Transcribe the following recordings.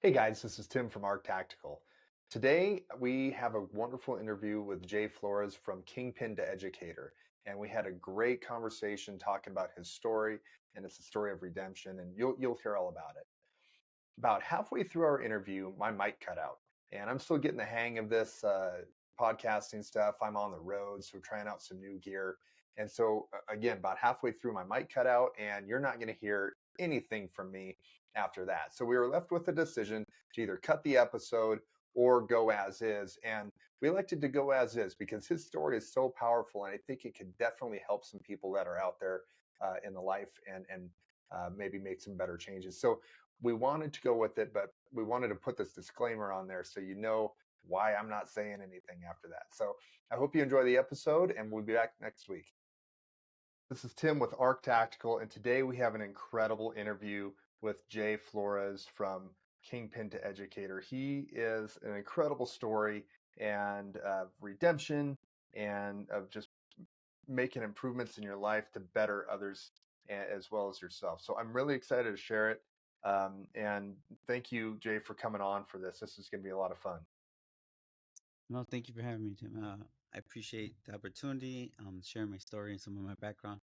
Hey guys, this is Tim from Tactical. Today we have a wonderful interview with Jay Flores from Kingpin to Educator, and we had a great conversation talking about his story, and it's a story of redemption, and you'll hear all about it. About halfway through our interview, my mic cut out, and I'm still getting the hang of this podcasting stuff. I'm on the road, so trying out some new gear, and so again, about halfway through, my mic cut out, and you're not going to hear anything from me after that. So we were left with a decision to either cut the episode or go as is, and we elected to go as is because his story is so powerful, and I think it could definitely help some people that are out there in the life and maybe make some better changes. So we wanted to go with it, but we wanted to put this disclaimer on there so you know why I'm not saying anything after that. So I hope you enjoy the episode, and we'll be back next week. This is Tim with Arc Tactical, and today we have an incredible interview with Jay Flores from Kingpin to Educator. He is an incredible story and redemption and of just making improvements in your life to better others as well as yourself. So I'm really excited to share it. And thank you, Jay, for coming on for this. This is going to be a lot of fun. No, thank you for having me, Tim. I appreciate the opportunity, sharing my story and some of my background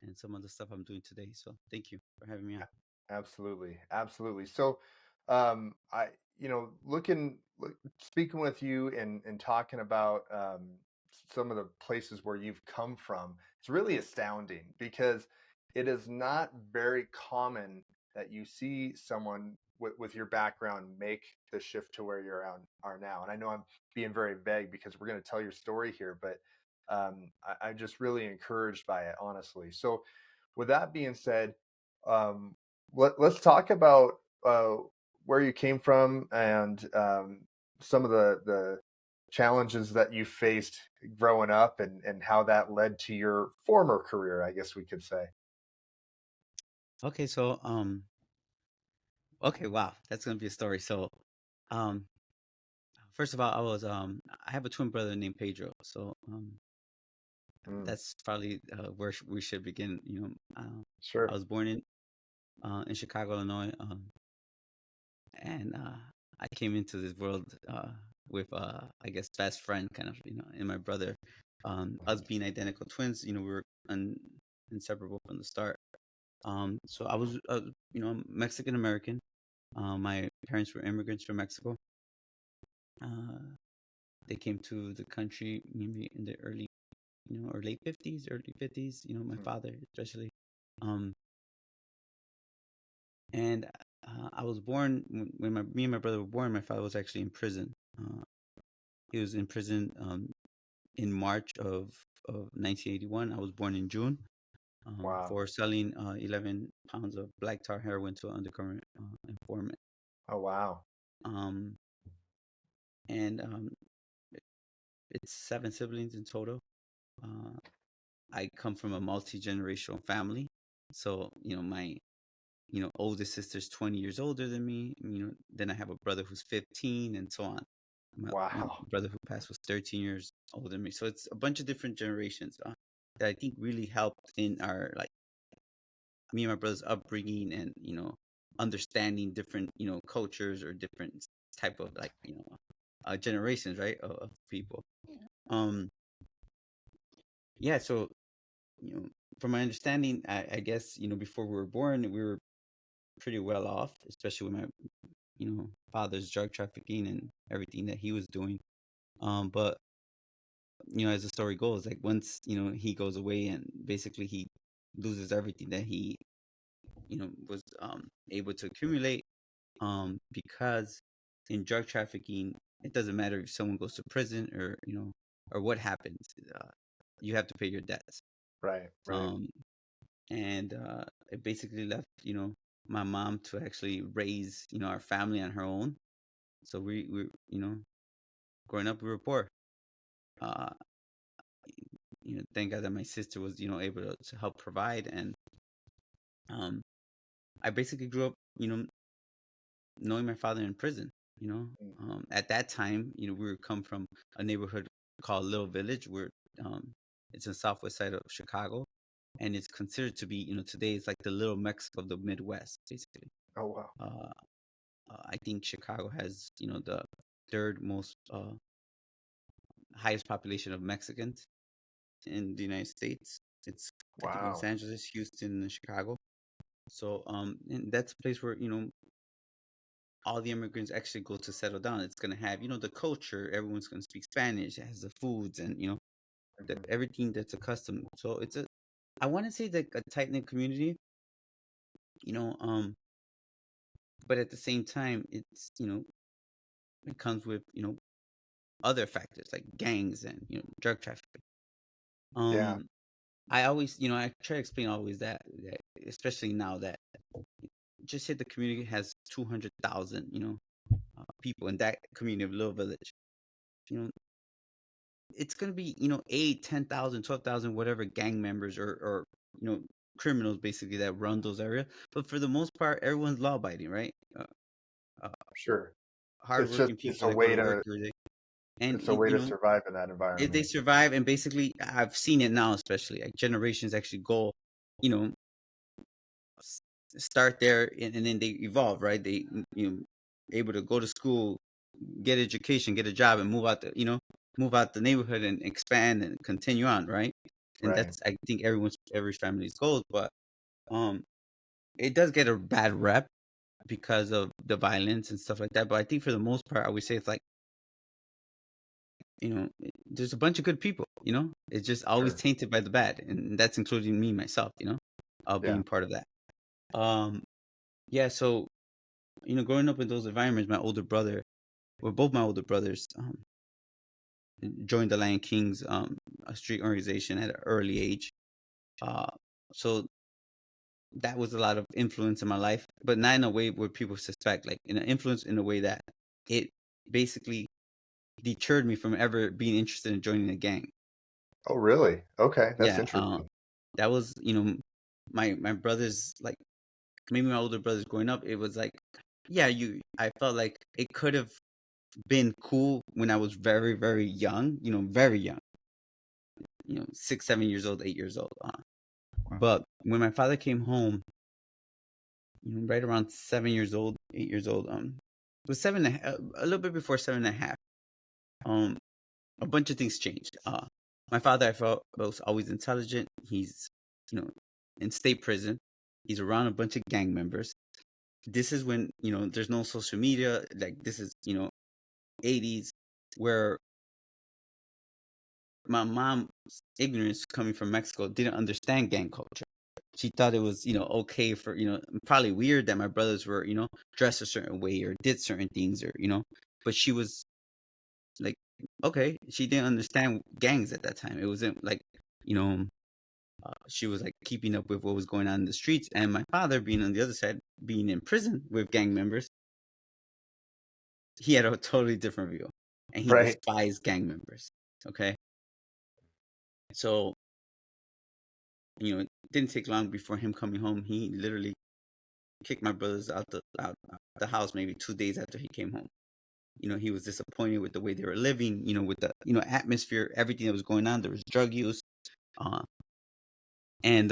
and some of the stuff I'm doing today. So thank you for having me on. Absolutely, absolutely. So, I, speaking with you and talking about some of the places where you've come from, it's really astounding because it is not very common that you see someone with your background make the shift to where are now. And I know I'm being very vague because we're going to tell your story here, but I'm just really encouraged by it, honestly. So, with that being said, um, let's talk about uh, where you came from and some of the challenges that you faced growing up and how that led to your former career, I guess we could say. Okay, okay, wow, that's gonna be a story. Um, first of all, I have a twin brother named Pedro. Mm, That's probably where we should begin. I sure. was born in Chicago, Illinois, and I came into this world with I guess best friend kind of and my brother, us being identical twins, we were inseparable from the start. So I was Mexican American. My parents were immigrants from Mexico. Uh, they came to the country maybe in the early or late 50s, early 50s. My Mm, father especially. Um, and I was born when me and my brother were born. My father was actually in prison. He was in prison in March of 1981. I was born in June wow. for selling 11 pounds of black tar heroin to an undercover informant. Oh, wow. Um, and it's seven siblings in total. Uh, I come from a multi generational family, so my oldest sister's 20 years older than me. Then I have a brother who's 15, and so on. My Wow. brother who passed was 13 years older than me. So it's a bunch of different generations that I think really helped in our like me and my brother's upbringing and understanding different cultures or different type of like generations, right, of people. Um, yeah. So from my understanding, I guess before we were born, we were pretty well off, especially with my father's drug trafficking and everything that he was doing. But as the story goes, like once he goes away and basically he loses everything that he was able to accumulate. Because in drug trafficking, it doesn't matter if someone goes to prison or or what happens. You have to pay your debts. Right, right. Um, and it basically left my mom to actually raise our family on her own. So we growing up we were poor. Uh, thank God that my sister was able to help provide, and um, I basically grew up knowing my father in prison. Mm, At that time, we were come from a neighborhood called Little Village, where um, it's in the southwest side of Chicago, and it's considered to be today it's like the Little Mexico of the Midwest, basically. oh, wow. Uh, I think Chicago has, the third most highest population of Mexicans in the United States. It's I think Los Wow. Angeles, Houston, and Chicago. So and that's a place where all the immigrants actually go to settle down. It's gonna have the culture. Everyone's gonna speak Spanish. It has the foods and Mhm. everything that's accustomed. So it's a I want to say like a tight knit community. You know, um, but at the same time, it's it comes with other factors like gangs and drug trafficking. Yeah, Um, I always I try to explain always that especially now that just say the community has 200,000 people in that community of little village. You know, it's gonna be 8, 10,000, 12,000, whatever gang members or criminals basically that run those areas. But for the most part, everyone's law abiding, right? Uh, sure. hardworking It's people a that go way to work to every day, and it's a way to survive in that they environment. survive. And basically, I've seen it now, especially like generations actually go, you know, s- start there and then they evolve, right? They able to go to school, get education, get a job, and move out the neighborhood and expand and continue on, right? And Right. that's I think every family's goals, but um, it does get a bad rep because of the violence and stuff like that. But I think for the most part, I would say it's like there's a bunch of good people. It's just always Sure. tainted by the bad, and that's including me myself. Yeah. Being part of that. Um, yeah. So growing up in those environments, both my older brothers, joined the Lion Kings, a street organization at an early age. Uh, so that was a lot of influence in my life, but not in a way where people suspect, like in an influence in a way that it basically deterred me from ever being interested in joining a gang. Oh, really? Okay, that's Yeah, interesting. that was my brothers, like maybe my older brothers growing up. It was like, yeah, I felt like it could have been cool when I was very very young, very young, 6 7 years old, 8 years old. Wow. But when my father came home, right around 7 years old, 8 years old, it was a little bit before 7 and a half. Um, a bunch of things changed. My father, I felt, was always intelligent. He's, you know, in state prison. He's around a bunch of gang members. This is when there's no social media. Like this is 80s, where my mom's ignorance coming from Mexico didn't understand gang culture. She thought it was okay for probably weird that my brothers were dressed a certain way or did certain things or but she was like, okay, she didn't understand gangs at that time. It wasn't like you know she was like keeping up with what was going on in the streets. And my father, being on the other side, being in prison with gang members, he had a totally different view, and he Right. despised gang members. Okay, so it didn't take long before him coming home. He literally kicked my brothers out the house maybe 2 days after he came home. He was disappointed with the way they were living, with the atmosphere, everything that was going on. There was drug use, uh, and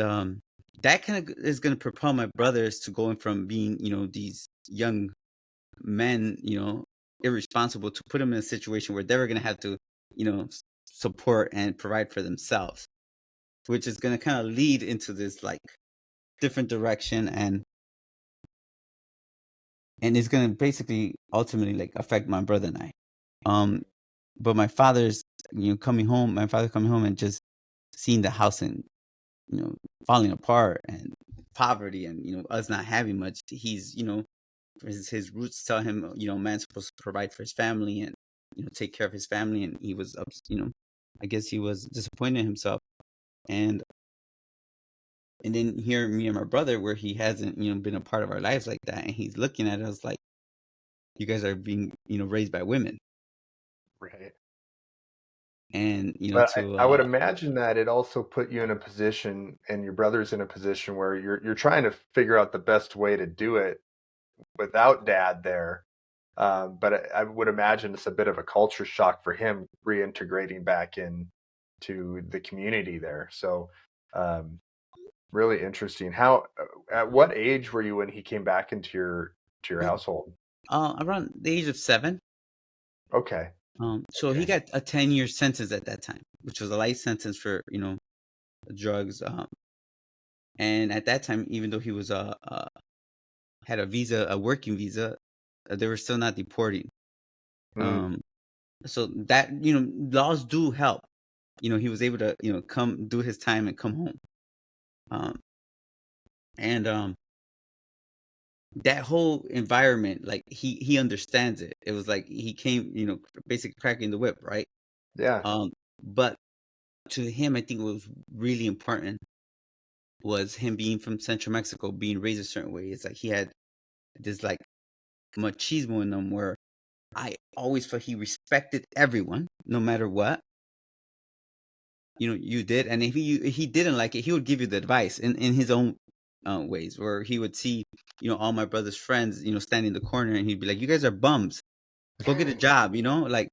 that kind of is going to propel my brothers to going from being these young men, irresponsible, to put them in a situation where they were going to have to support and provide for themselves, which is going to kind of lead into this like different direction, and it's going to basically ultimately like affect my brother and I. Um, but my father coming home and just seeing the house and falling apart and poverty and us not having much. He's his roots tell him man's supposed to provide for his family and take care of his family, and he was I guess he was disappointed in himself, and then here me and my brother, where he hasn't been a part of our lives like that, and he's looking at us like, you guys are being raised by women, Right. and But to I would imagine that it also put you in a position and your brother's in a position where you're trying to figure out the best way to do it without dad there. But I would imagine it's a bit of a culture shock for him reintegrating back in to the community there. So, um, really interesting. How at what age were you when he came back into your well, household? Around the age of 7. Okay. So he Okay. got a 10-year sentence at that time, which was a life sentence for drugs. And at that time, even though he was had a visa, a working visa, they were still not deporting. Mm, Um, so that laws do help. He was able to come do his time and come home. Um, and That whole environment, like he understands it. It was like he came, basically cracking the whip, right? yeah. But to him, I think what was really important was him being from Central Mexico, being raised a certain way. It's like he had this like machismo in him where I always felt he respected everyone, no matter what you did. And if he didn't like it, he would give you the advice in his own ways, where he would see all my brother's friends standing in the corner, and he'd be like, "You guys are bums. Go get a job." Like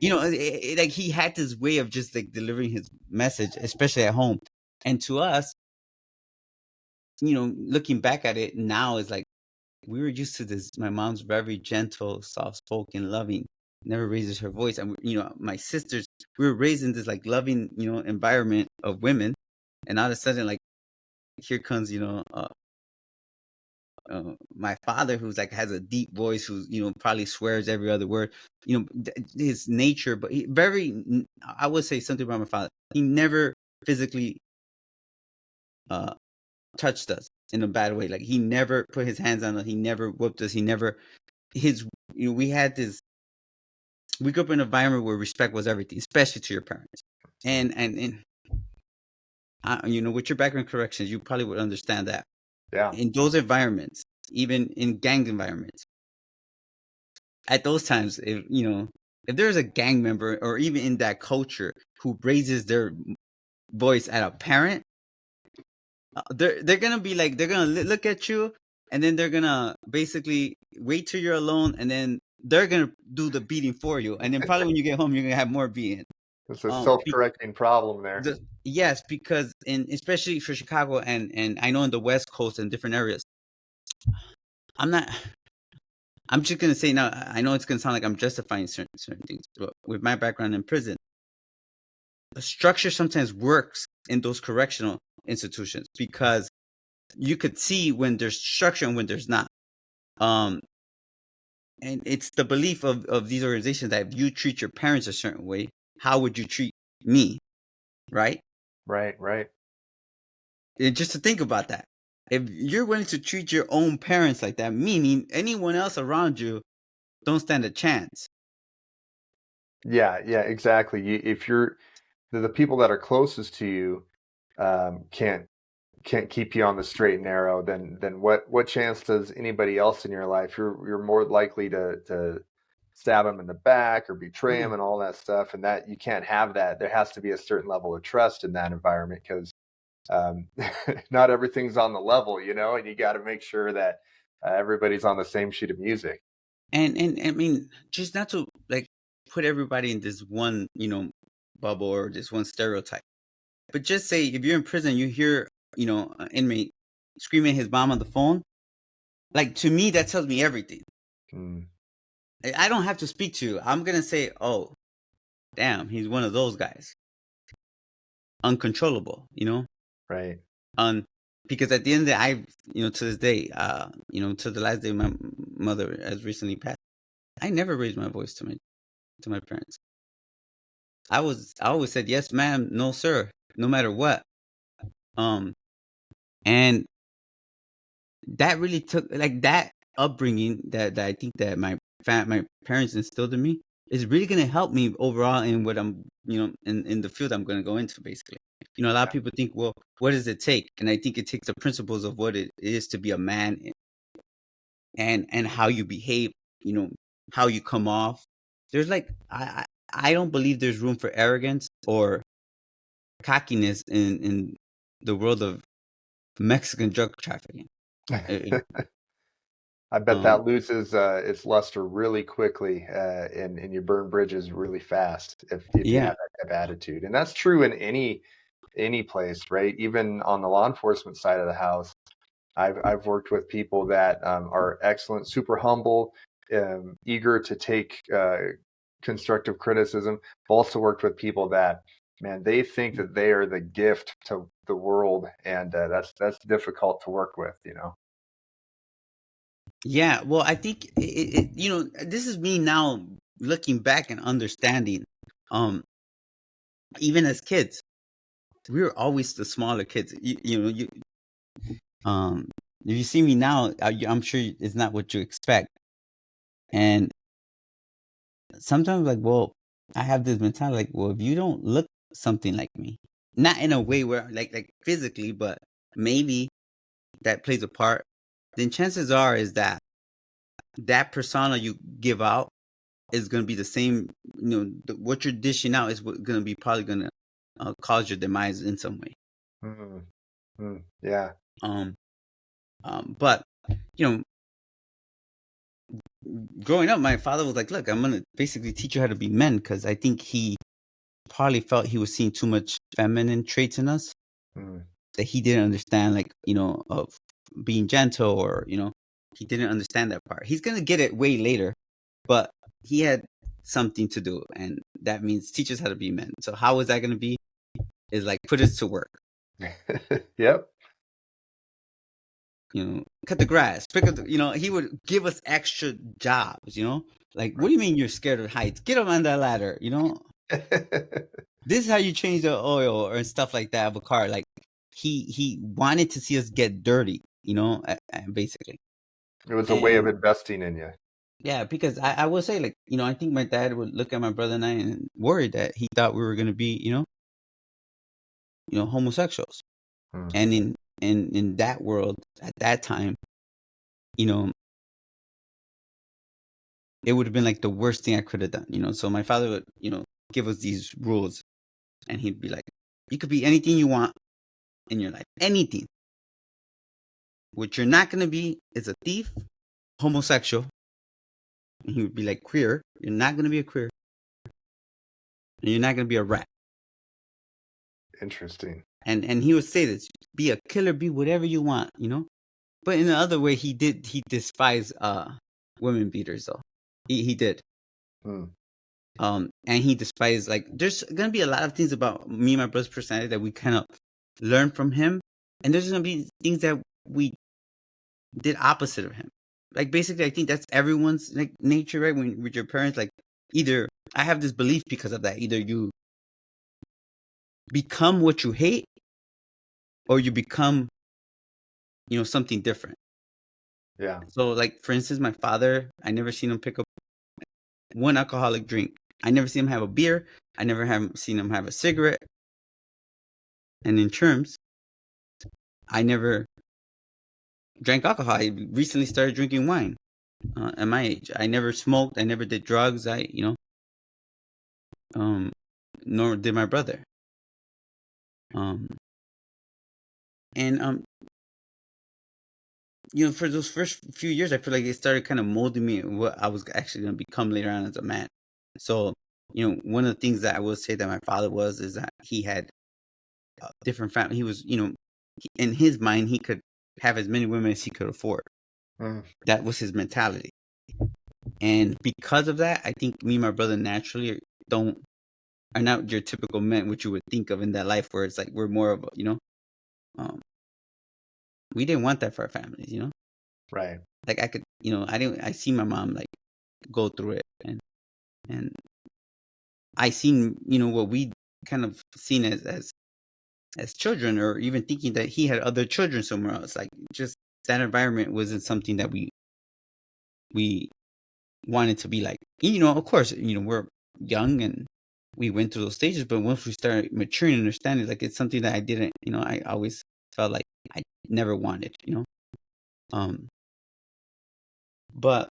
like he had this way of just like delivering his message, especially at home. And to us, looking back at it now, is like we were used to this. My mom's very gentle, soft spoken, loving, never raises her voice. And my sisters, we were raised in this like loving, environment of women. And all of a sudden, like here comes, my father, who's like has a deep voice, who's probably swears every other word. His nature, but I would say something about my father. He never physically uh touched us in a bad way. Like he never put his hands on us. He never whooped us. He never his we had this we grew up in an environment where respect was everything, especially to your parents. And with your background corrections, you probably would understand that Yeah. in those environments, even in gang environments, at those times, if there's a gang member or even in that culture who raises their voice at a parent, they're gonna be like, they're gonna look at you, and then they're gonna basically wait till you're alone, and then they're gonna do the beating for you, and then probably when you get home, you're gonna have more beating. It's a Um, be- self-correcting problem there. yes, because especially for Chicago, and I know in the West Coast and different areas, I'm not. I'm just gonna say now. I know it's gonna sound like I'm justifying certain things, but with my background in prison, the structure sometimes works in those correctional institutions because you could see when there's structure and when there's not. Um, and it's the belief of these organizations that if you treat your parents a certain way, how would you treat me, right? Right, right. And just to think about that, if you're willing to treat your own parents like that, meaning anyone else around you don't stand a chance. Yeah, yeah, exactly. If you're the people that are closest to you can't keep you on the straight and narrow, then what chance does anybody else in your life? You're more likely to stab them in the back or betray Yeah. them and all that stuff, and that you can't have that. There has to be a certain level of trust in that environment because um, not everything's on the level, and you got to make sure that everybody's on the same sheet of music. And I mean, just not to like put everybody in this one, bubble or this one stereotype. But just say if you're in prison, you hear, an inmate screaming at his mom on the phone. Like to me, that tells me everything. Mm, I don't have to speak to you. I'm gonna say, oh, damn, he's one of those guys, uncontrollable. right. Un Because at the end of the day, to this day, to the last day my mother has recently passed. I never raised my voice to my parents. I always said yes, ma'am, no, sir, no matter what. Um, and that really took like that upbringing that I think that my parents instilled in me is really gonna help me overall in what I'm in the field I'm gonna go into basically. A lot of people think, well, what does it take? And I think it takes the principles of what it is to be a man and how you behave, how you come off. There's like I don't believe there's room for arrogance or cockiness in the world of Mexican drug trafficking. Uh, I bet Um, that loses its luster really quickly, and you burn bridges really fast if you yeah, have that type of attitude. And that's true in any place, right? Even on the law enforcement side of the house, I've worked with people that are excellent, super humble, eager to take constructive criticism. I've also worked with people that, man, they think that they are the gift to the world, and that's difficult to work with, you know. Yeah, well, I think this is me now looking back and understanding. Um, Even as kids, we were always the smaller kids. Um, if you see me now, I'm sure it's not what you expect. And sometimes, like, well, I have this mentality, like, well, if you don't look something like me, not in a way where, like physically, but maybe that plays a part, then chances are is that that persona you give out is going to be the same. What you're dishing out is going to be probably going to cause your demise in some way. Mm, yeah. Um, but you know, growing up, my father was like, "Look, I'm going to basically teach you how to be men," because I think he probably felt he was seeing too much feminine traits in us Mm. that he didn't understand, like, of being gentle, or he didn't understand that part. He's gonna get it way later, but he had something to do, and that means teach us how to be men. So how is that gonna be? Is like put us to work. Yep. Cut the grass, pick up he would give us extra jobs, like, what do you mean you're scared of heights? Get up on that ladder, this is how you change the oil or stuff like that of a car. Like, he wanted to see us get dirty, basically. It was a way of And investing in you. yeah, because I will say, like, I think my dad would look at my brother and I and worried that he thought we were gonna be, homosexuals. Mm. And in that world at that time, you know, it would have been like the worst thing I could have done. So my father would, give us these rules, and he'd be like, you could be anything you want in your life. Anything. What you're not gonna be is a thief, homosexual. And he would be like, queer. You're not gonna be a queer. And you're not gonna be a rat. Interesting. And he would say this: be a killer, be whatever you want, But in the other way, he despised women beaters, though. He did. Mm. And he despised, like, there's gonna be a lot of things about me and my brother's personality that we kind of learn from him, and there's gonna be things that we did opposite of him. Like, basically, I think that's everyone's, like, nature, right? When with your parents, like, either I have this belief because of that. Either you become what you hate, or you become, something different. Yeah. So, like, for instance, my father, I never seen him pick up one alcoholic drink. I never seen him have a beer. I never have seen him have a cigarette. And in terms, I never drank alcohol. I recently started drinking wine at my age. I never smoked. I never did drugs. Nor did my brother. And for those first few years, I feel like it started kind of molding me what I was actually going to become later on as a man. So, one of the things that I will say that my father is that he had a different family. He was, in his mind, he could have as many women as he could afford. Mm. That was his mentality. And because of that, I think me and my brother naturally are not your typical men, which you would think of in that life, where it's like we're more of we didn't want that for our families, Right. Like, I could, I see my mom, like, go through it, and I seen, what we kind of seen as children, or even thinking that he had other children somewhere else. Like, just that environment wasn't something that we wanted to be like. Of course, we're young and we went through those stages, but once we started maturing and understanding, like, it's something that I didn't, I always felt like I never wanted, but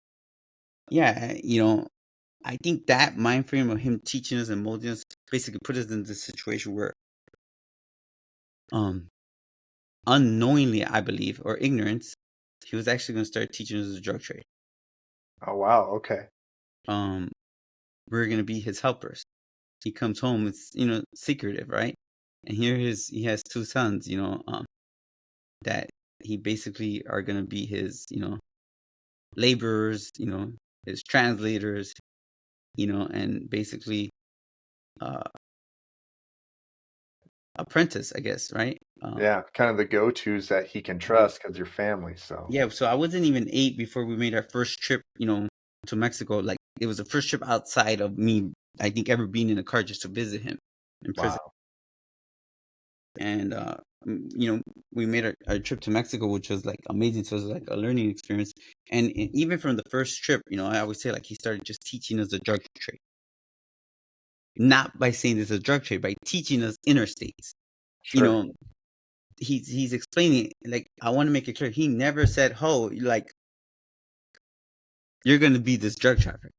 yeah, I think that mind frame of him teaching us and molding us basically put us in this situation where, unknowingly, I believe, or ignorance, he was actually going to start teaching us the drug trade. Oh, wow. Okay. We're going to be his helpers. He comes home, it's, secretive, right? And he has two sons, that he basically are gonna be his, laborers, his translators, and basically uh apprentice, I guess, right? Yeah, kind of the go-tos that he can trust because you're family. So Yeah, so I wasn't even 8 before we made our first trip, to Mexico. Like it was the first trip outside of me, I think, ever being in a car just to visit him in prison. wow. And we made our trip to Mexico, which was like amazing. So it was like a learning experience. And even from the first trip, I always say like he started just teaching us the drug trade. Not by saying this is a drug trade, by teaching us interstates. You Sure. know, he's explaining, like, I want to make it clear. He never said, "Oh, like you're gonna be this drug trafficker."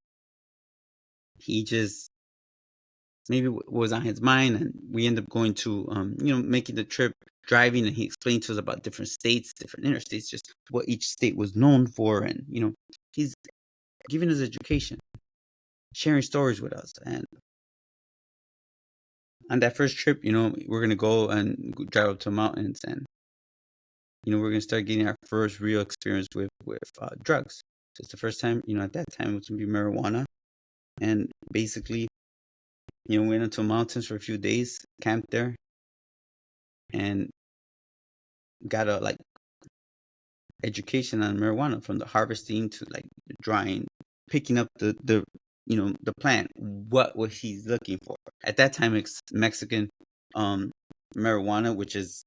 He just maybe was on his mind, and we ended up going to making the trip, driving, and he explained to us about different states, different interstates, just what each state was known for, and he's giving us education, sharing stories with us. And on that first trip, we're gonna go and drive up to the mountains, and we're gonna start getting our first real experience with drugs. So it's the first time, at that time it was gonna be marijuana, and basically, we went into the mountains for a few days, camped there, and got a like education on marijuana, from the harvesting to like the drying, picking up the plant, what was he's looking for. At that time it's Mexican marijuana, which is,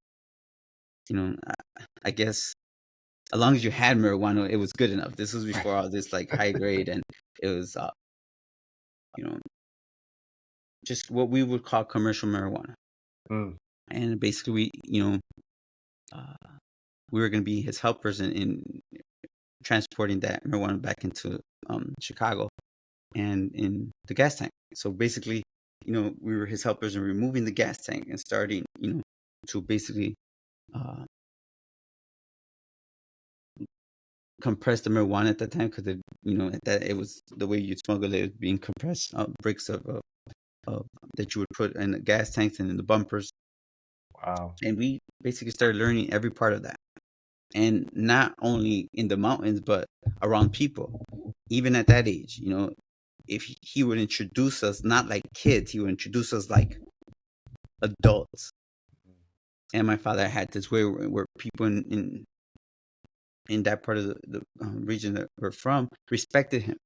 I guess, as long as you had marijuana, it was good enough. This was before all this like high grade, and it was you know just what we would call commercial marijuana. Mm, And basically uh, we were going to be his helpers in transporting that marijuana back into Chicago and in the gas tank. So basically, we were his helpers in removing the gas tank and starting, to basically uh, compress the marijuana at that time, because at that it was the way you'd smuggle it, was being compressed, bricks of that you would put in the gas tanks and in the bumpers. wow. And we basically started learning every part of that. And not only in the mountains, but around people. Even at that age, if he would introduce us not like kids, he would introduce us like adults. And my father had this way where people in that part of the region that we're from respected him.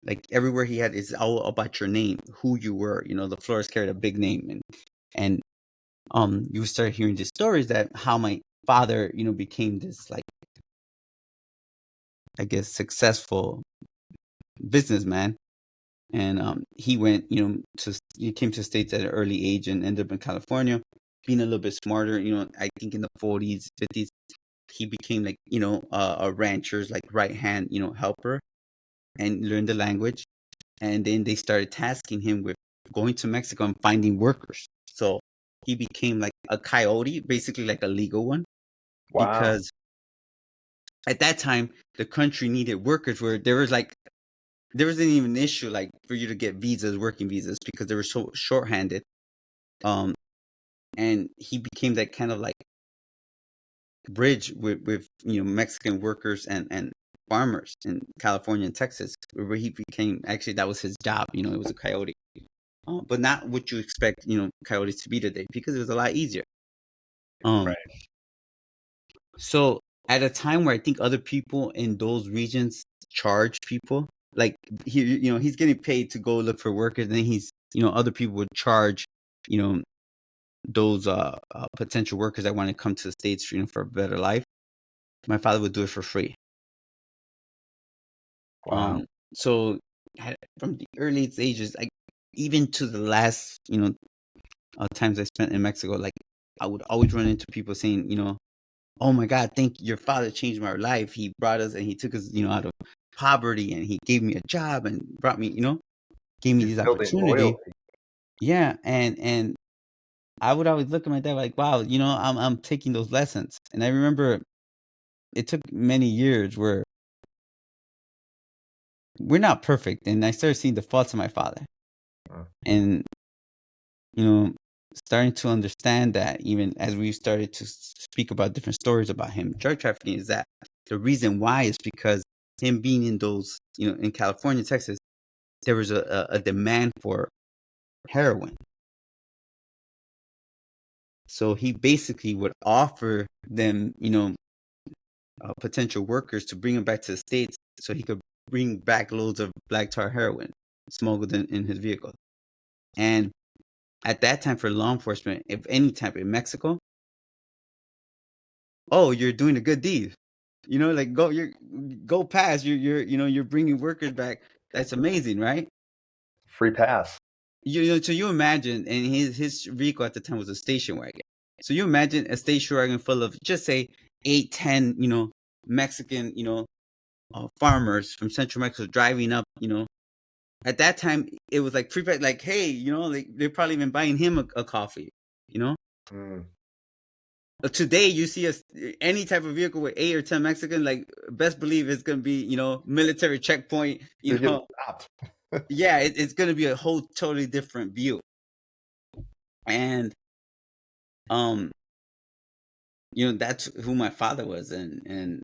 Like everywhere he had, it's all about your name, who you were. The Flores carried a big name, and you start hearing these stories that how my father, became this, like, I guess, successful businessman. And he went, he came to the States at an early age and ended up in California, being a little bit smarter. I think in the 40s, 50s, he became like, a rancher's like right hand, helper, and learned the language. And then they started tasking him with going to Mexico and finding workers. So he became like a coyote, basically like a legal one, Wow. because at that time the country needed workers, where there wasn't even an issue like for you to get visas, working visas, because they were so shorthanded. Um, and he became that kind of like bridge with Mexican workers and farmers in California and Texas, where he became, actually, that was his job. It was a coyote, but not what you expect coyotes to be today, because it was a lot easier. Um, Right. so at a time where I think other people in those regions charge people, like he's getting paid to go look for workers, and then he's other people would charge you know those potential workers that want to come to the States for a better life. My father would do it for free. Wow. Um, so from the earliest ages, like even to the last times I spent in Mexico, like I would always run into people saying, "Oh my God, thank your father changed my life. He brought us and he took us, out of poverty, and he gave me a job and brought me, gave me He's this building opportunity." loyalty. Yeah, and I would always look at my dad like, "Wow, I'm taking those lessons." And I remember it took many years where we're not perfect, and I started seeing the faults of my father. Uh, And you know, starting to understand that, even as we started to speak about different stories about him, drug trafficking, is that the reason why is because him being in those, in California, Texas, there was a demand for heroin. So he basically would offer them, potential workers to bring them back to the States so he could bring back loads of black tar heroin smuggled in his vehicle. And at that time, for law enforcement, if any time in Mexico, oh, you're doing a good deed. Like go past. You're bringing workers back. That's amazing, right? Free pass. So you imagine, and his vehicle at the time was a station wagon. So you imagine a station wagon full of, just say, 8, 10, Mexican, farmers from Central Mexico driving up. At that time it was like free, like, hey, like they're probably even buying him a coffee. Mm. Today you see any type of vehicle with 8 or 10 Mexican, like, best believe it's gonna be military checkpoint. They get stopped. Yeah, it's gonna be a whole totally different view. And that's who my father was, and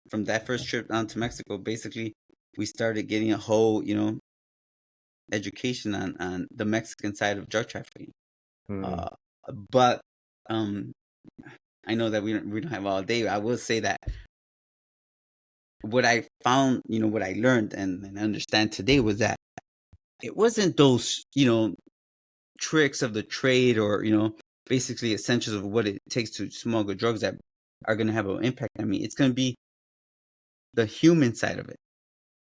from that first trip down to Mexico, basically we started getting a whole education on the Mexican side of drug trafficking. Mm. But I know that we don't have all day. I will say that what I found, what I learned and understand today was that it wasn't those, tricks of the trade, or, basically essentials of what it takes to smuggle drugs that are going to have an impact on me. It's going to be the human side of it.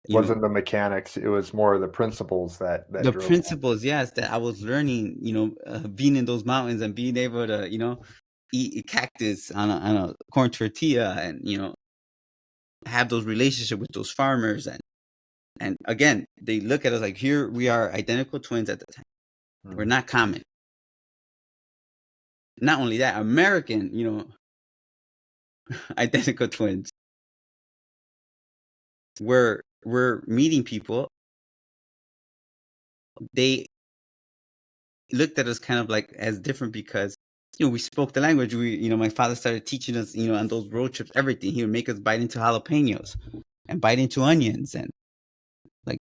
Wasn't the mechanics, it was more the principles that The drove principles, yes, that I was learning, being in those mountains and being able to, eat cactus on a corn tortilla, and, have those relationships with those farmers. And again, they look at us like, here we are, identical twins at the time. that. We're not common. Not only that, American, identical twins. We're meeting people. They looked at us kind of like as different because we spoke the language. We, my father started teaching us, on those road trips, everything. He would make us bite into jalapenos and bite into onions, and like,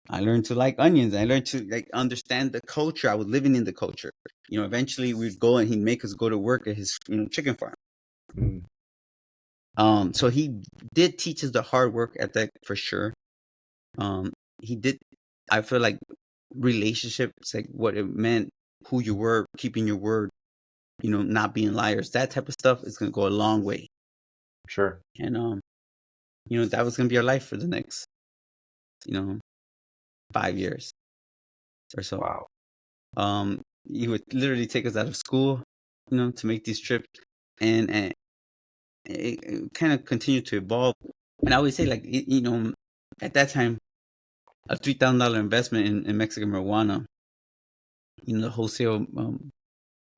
I learned to like onions. I learned to like understand the culture. I was living in the culture. Eventually we'd go and he'd make us go to work at his, chicken farm. Mm. So he did teach us the hard work ethic for sure. He did. I feel like relationships, like what it meant, who you were, keeping your word, not being liars, that type of stuff is gonna go a long way. Sure. And that was gonna be our life for the next, 5 years or so. Wow. He would literally take us out of school, to make these trips, and it kind of continued to evolve. And I always say, like, at that time, a $3,000 investment in Mexican marijuana, the wholesale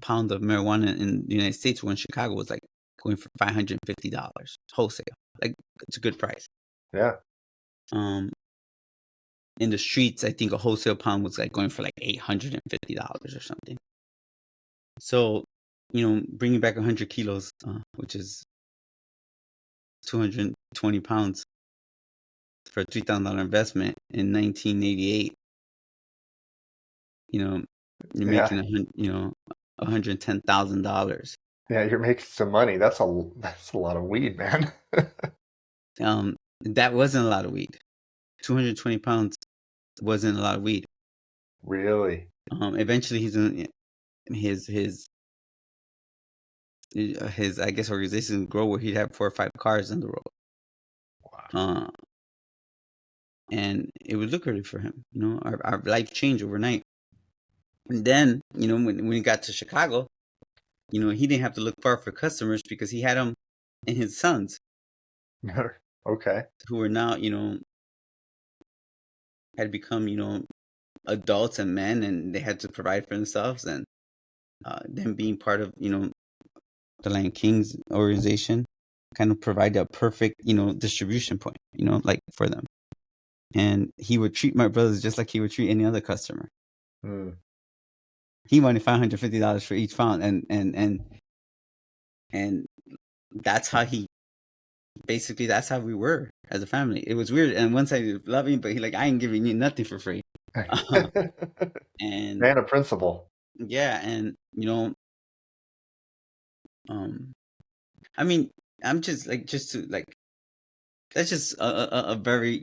pound of marijuana in the United States, or in Chicago, was like going for $550 wholesale. Like, it's a good price. Yeah. In the streets, I think a wholesale pound was like going for like $850 or something. So, bringing back 100 kilos, which is 220 pounds for a $3,000 investment in 1988, you're making $110,000. Yeah, you're making some money. That's a lot of weed, man. That wasn't a lot of weed. 220 pounds wasn't a lot of weed. Really? Eventually, he's in his I guess organization grow where he'd have 4 or 5 cars on the road. Wow. And it was lucrative for him. Our life changed overnight. And then, when he got to Chicago, he didn't have to look far for customers because he had them and his sons. Okay. Who were now, had become, adults and men, and they had to provide for themselves. And them being part of, the Lion Kings organization kind of provided a perfect, distribution point, like for them. And he would treat my brothers just like he would treat any other customer. Mm. He wanted $550 for each pound, and that's how he basically that's how we were as a family. It was weird, and one side he was loving, but he like, I ain't giving you nothing for free. And Man of principle. yeah, and I mean, I'm just like just to like that's just a very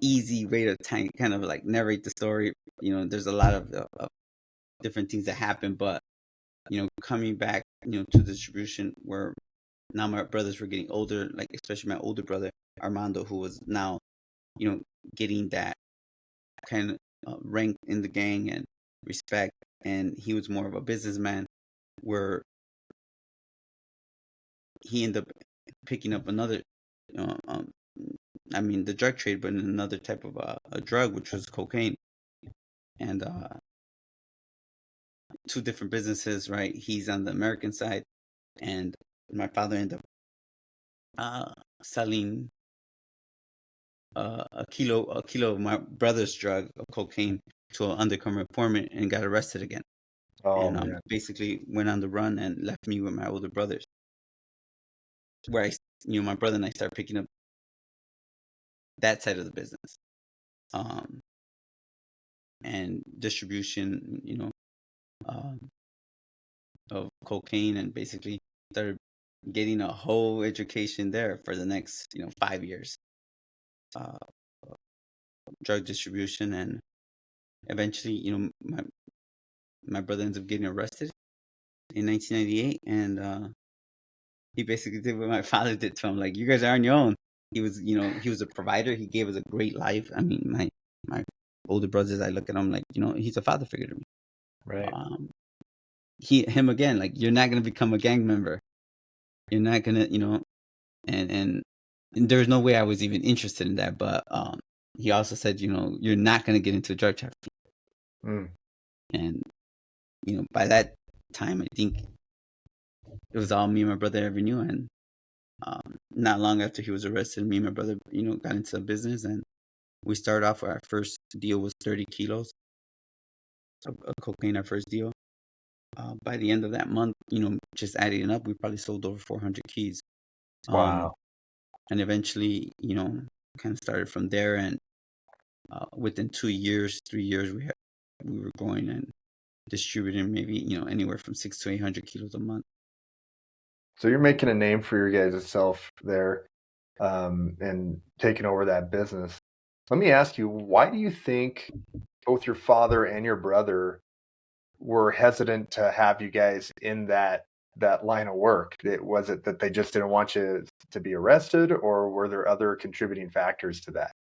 easy way to kind of like narrate the story. There's a lot of different things that happen, but coming back to distribution where now my brothers were getting older, like especially my older brother Armando, who was now getting that kind of rank in the gang and respect, and he was more of a businessman where he ended up picking up another I mean the drug trade, but another type of a drug, which was cocaine. And two different businesses, right? He's on the American side, and my father ended up selling a kilo of my brother's drug of cocaine to an undercover informant and got arrested again. Oh And man. basically went on the run and left me with my older brothers. Where my brother and I started picking up that side of the business, and distribution, um, of cocaine, and basically started getting a whole education there for the next 5 years, uh, drug distribution, and eventually my brother ends up getting arrested in 1998, and he basically did what my father did to him. Like, you guys are on your own. He was a provider. He gave us a great life. I mean, my older brothers, I look at him like he's a father figure to me. Right. Him again, like, you're not gonna become a gang member. You're not gonna and there's no way I was even interested in that. But he also said, you're not gonna get into drug trafficking. Mm. And by that time, I think it was all me and my brother ever knew. And not long after he was arrested, me and my brother, got into the business, and we started off with our first deal was 30 kilos of cocaine. Our first deal. By the end of that month, just adding it up, we probably sold over 400 keys. Wow. And eventually, kind of started from there. And within 2 years, 3 years, we were going and distributing maybe anywhere from 600 to 800 kilos a month. So you're making a name for your guys' self there, and taking over that business. Let me ask you, why do you think both your father and your brother were hesitant to have you guys in that line of work? Was it that they just didn't want you to be arrested, or were there other contributing factors to that?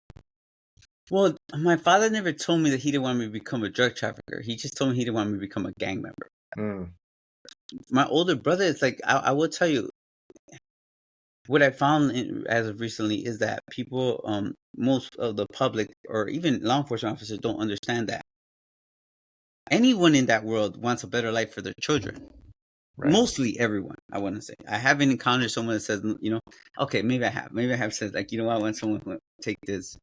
Well, my father never told me that he didn't want me to become a drug trafficker. He just told me he didn't want me to become a gang member. Mm. My older brother, it's like, I will tell you, what I found as of recently is that people, most of the public or even law enforcement officers, don't understand that anyone in that world wants a better life for their children. Right. Mostly everyone, I want to say. I haven't encountered someone that says, okay, maybe I have. Maybe I have said, like, I want someone to take this,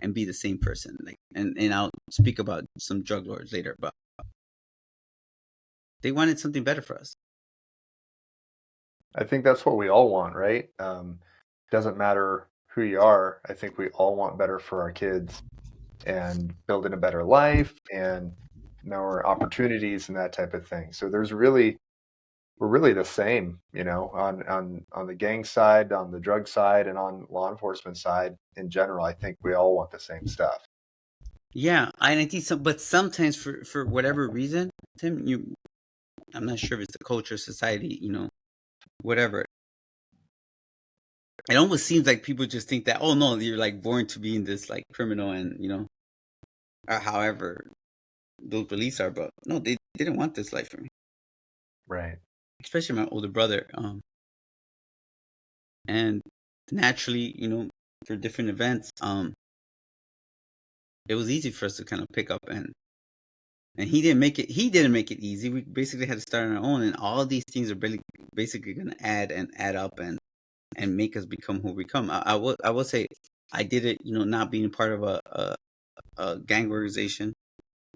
and be the same person. Like, and I'll speak about some drug lords later, but they wanted something better for us. I think that's what we all want, right? Doesn't matter who you are. I think we all want better for our kids and building a better life and more opportunities and that type of thing. So we're really the same, on the gang side, on the drug side, and on law enforcement side in general. I think we all want the same stuff. Yeah, I think so, but sometimes for whatever reason, Tim, I'm not sure if it's the culture, society, whatever. It almost seems like people just think that, oh no, you're like born to be in this like criminal, and or however those beliefs are. But no, they didn't want this life for me, Right. especially my older brother. And naturally, for different events, it was easy for us to kind of pick up, and he didn't make it easy. We basically had to start on our own, and all these things are basically going to add up and make us become who we become. I will say I did it, not being part of a gang organization.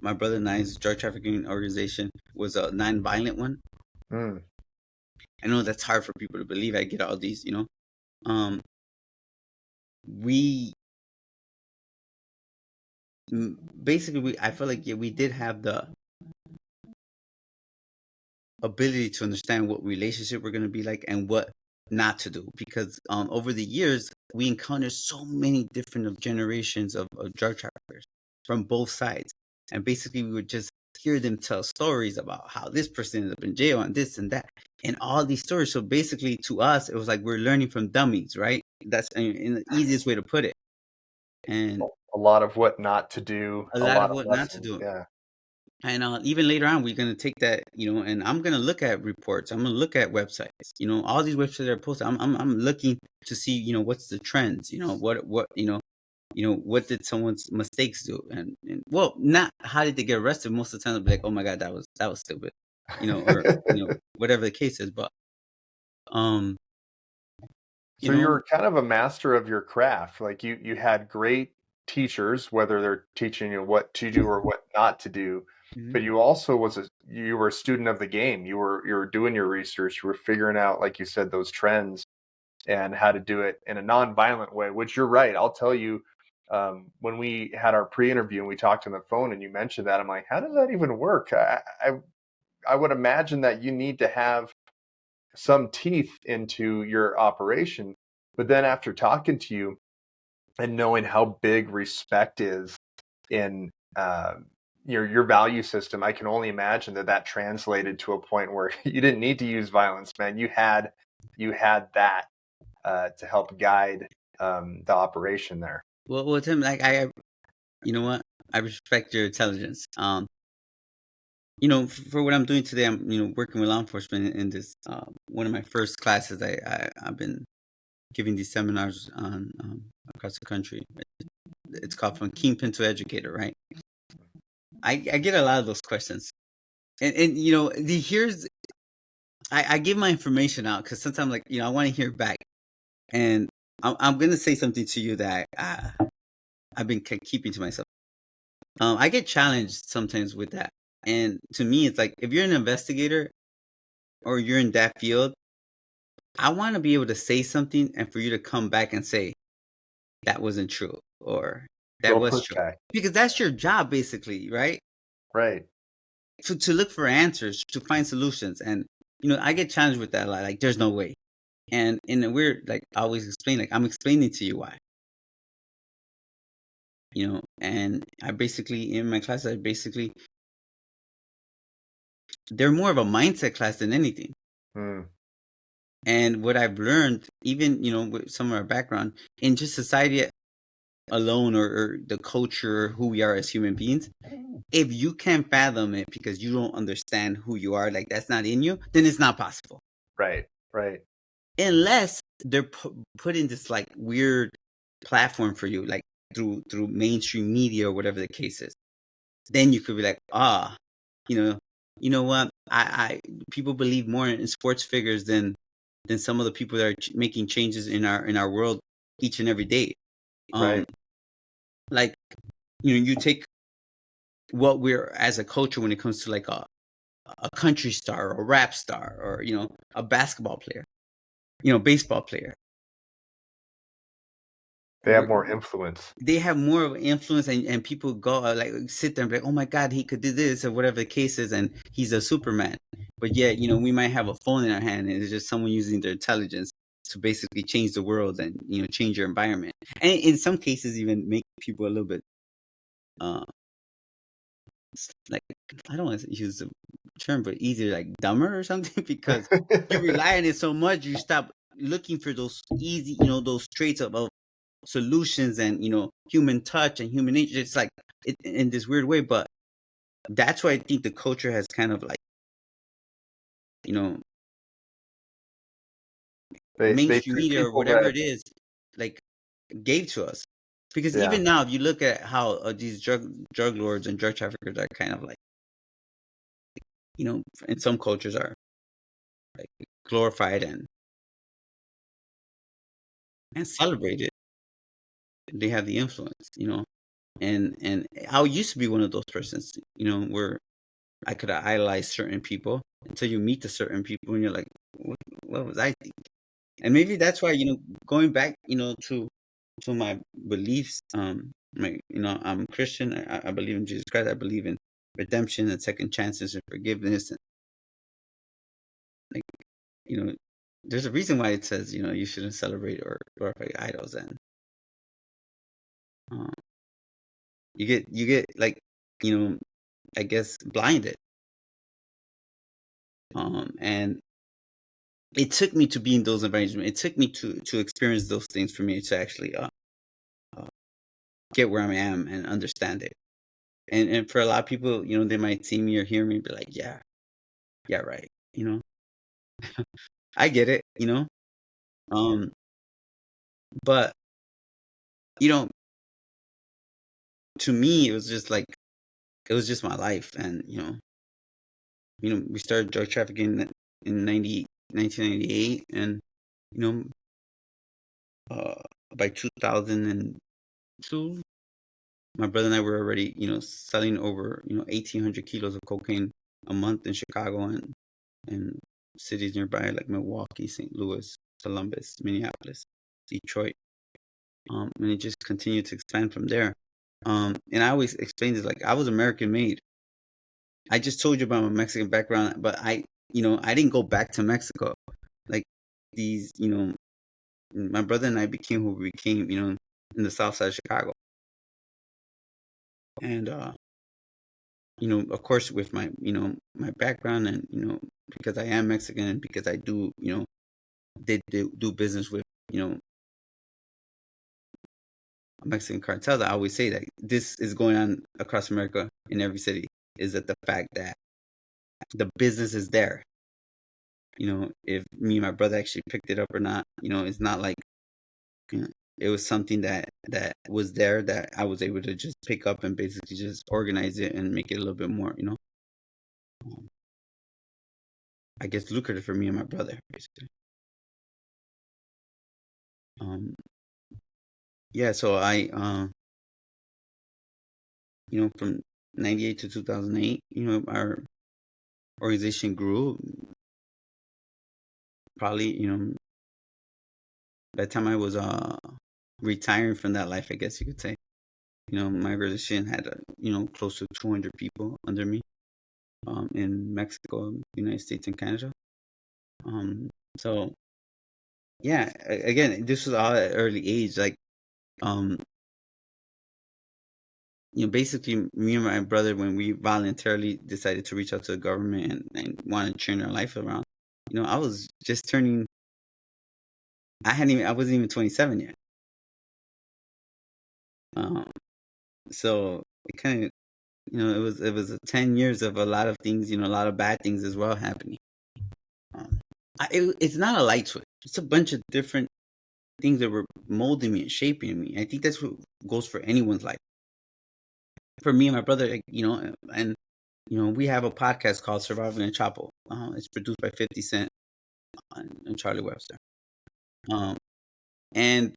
my brother and I's drug trafficking organization was a non-violent one. Mm. I know that's hard for people to believe. I get all these, um, we basically I feel like, yeah, we did have the ability to understand what relationship we're going to be like and what not to do, because over the years we encountered so many different generations of drug traffickers from both sides, and basically we would just hear them tell stories about how this person ended up in jail and this and that and all these stories. So basically to us it was like we're learning from dummies, right? That's in the easiest way to put it. And A lot of what not to do, a a lot of lot of what not to lessons. do. Yeah. And even later on, we're going to take that, and I'm going to look at reports. I'm going to look at websites. All these websites that are posted. I'm looking to see, what's the trends. What did someone's mistakes do? And well, not how did they get arrested. Most of the time, they'll be like, oh my god, that was stupid, or whatever the case is. But um, you So you know, were kind of a master of your craft. Like you had great teachers, whether they're teaching you what to do or what not to do, mhm. but you also you were a student of the game. You were doing your research. You were figuring out, like you said, those trends and how to do it in a non-violent way. Which you're right. I'll tell you, when we had our pre-interview and we talked on the phone, and you mentioned that, I'm like, how does that even work? I would imagine that you need to have some teeth into your operation. But then after talking to you and knowing how big respect is in your value system, I can only imagine that translated to a point where you didn't need to use violence, man. You had that to help guide the operation there. well, Tim, like you know what? I respect your intelligence. For what I'm doing today, I'm working with law enforcement in this one of my first classes. I've been giving these seminars on across the country. It's called From Kingpin to Educator, right? I get a lot of those questions, and here's I give my information out because sometimes, like, I want to hear back, and I'm gonna say something to you that I've been keeping to myself. I get challenged sometimes with that, and to me, it's like if you're an investigator or you're in that field, I want to be able to say something and for you to come back and say that wasn't true or that Go was push true, guy. because that's your job basically, right? Right. To look for answers, to find solutions. And I get challenged with that a lot. Like, there's no way. And in a weird, like, I always explain, like, I'm explaining to you why. And I basically, in my class, they're more of a mindset class than anything. Mm. And what I've learned, even with some of our background in just society alone, or the culture, who we are as human beings, if you can't fathom it because you don't understand who you are, like that's not in you, then it's not possible. Right. Right. Unless they're putting this like weird platform for you, like through mainstream media or whatever the case is. Then you could be like, you know, what? I people believe more in sports figures than some of the people that are making changes in our world each and every day. Um, Right. like you take what we're as a culture when it comes to like a country star or a rap star or a basketball player, baseball player. They have more influence. They have more of an influence, and people go like sit there and be like, oh my god, he could do this or whatever the case is, and he's a Superman. But yet, we might have a phone in our hand and it's just someone using their intelligence to basically change the world and change your environment, and in some cases even make people a little bit uh like, I don't want to use the term, but either like dumber or something because you rely on it so much, you stop looking for those easy, those traits of solutions and human touch and human nature. It's like in this weird way, but that's why I think the culture has kind of like you know They mainstream treat media or people whatever that. it is like gave to us. Because Yeah. even now, if you look at how these drug lords and drug traffickers are kind of like in some cultures are like glorified and celebrated, they have the influence. And I used to be one of those persons, where I could idolize certain people until you meet the certain people and you're like, what was I thinking? And maybe that's why, going back, to my beliefs, I'm Christian. I believe in Jesus Christ. I believe in redemption and second chances and forgiveness. And like, you know, there's a reason why it says, you shouldn't celebrate or glorify idols. And uh, you get like, I guess blinded. And it took me to be in those environments. It took me to experience those things for me to actually uh, get where I am and understand it. And for a lot of people, they might see me or hear me and be like, yeah, yeah, right. I get it, Um, but you know, to me, it was just my life, and we started drug trafficking in 1998, and you know, by 2002, my brother and I were already, selling over, 1,800 kilos of cocaine a month in Chicago and cities nearby like Milwaukee, St. Louis, Columbus, Minneapolis, Detroit. And it just continued to expand from there. And I always explain this like I was American made. I just told you about my Mexican background, but I didn't go back to Mexico. Like these, my brother and I became who we became, in the South Side of Chicago. And of course, with my, my background, and because I am Mexican, and because I do, did do business with, Mexican cartels, I always say that this is going on across America in every city. Is that the fact that the business is there? If me and my brother actually picked it up or not, it's not like it was something that was there that I was able to just pick up and basically just organize it and make it a little bit more, um, I guess lucrative for me and my brother, basically. Yeah, so I, from 98 to 2008, our organization grew. Probably, by the time I was retiring from that life, I guess you could say, my organization had close to 200 people under me, in Mexico, United States, and Canada. So yeah, again, this was all at early age. Like, um, basically, me and my brother, when we voluntarily decided to reach out to the government and want to turn our life around, I was just turning. I wasn't even 27 yet. Um, so it kind of, it was 10 years of a lot of things, a lot of bad things as well happening. It's not a light switch. It's a bunch of different things that were molding me and shaping me. I think that's what goes for anyone's life. For me and my brother, like, and we have a podcast called Surviving in Chapo. It's produced by 50 Cent and Charlie Webster. And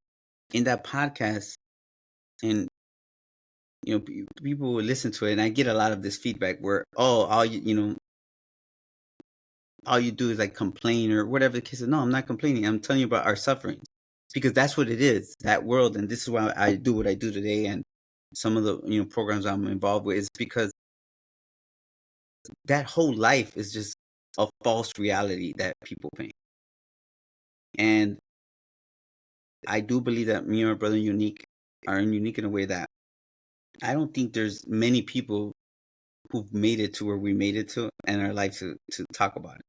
in that podcast, and people would listen to it, and I get a lot of this feedback where, oh, all you do is like complain or whatever the case is. No, I'm not complaining. I'm telling you about our sufferings, because that's what it is, that world. And this is why I do what I do today. And some of the, programs I'm involved with is because that whole life is just a false reality that people paint. And I do believe that me and my brother are unique in a way that I don't think there's many people who've made it to where we made it to in our life to talk about